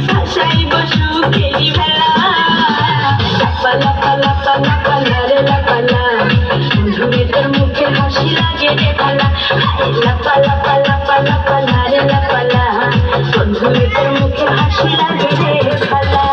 ভাসাইব সুখেরি ভেলা লাপালা পালা পালা পালা রে লাপালা বন্ধুরে তোর মুখে হাসি লাগে রে পালা লাপালা পালা পালা পালা রে লাপালা বন্ধুরে তোর মুখে হাসি লাগে রে পালা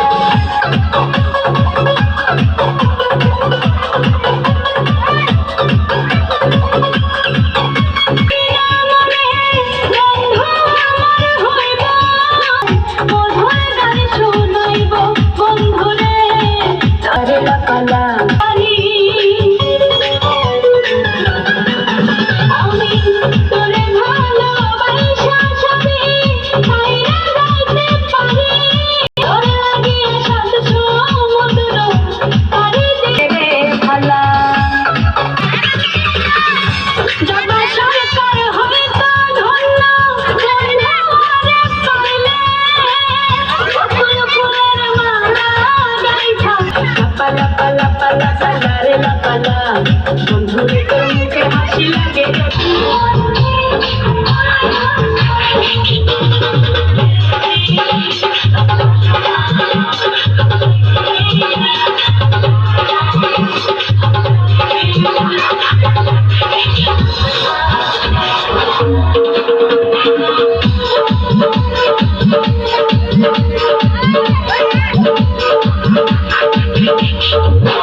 বন্ধুরে তোর মুখে হাসি লাগে Thank you.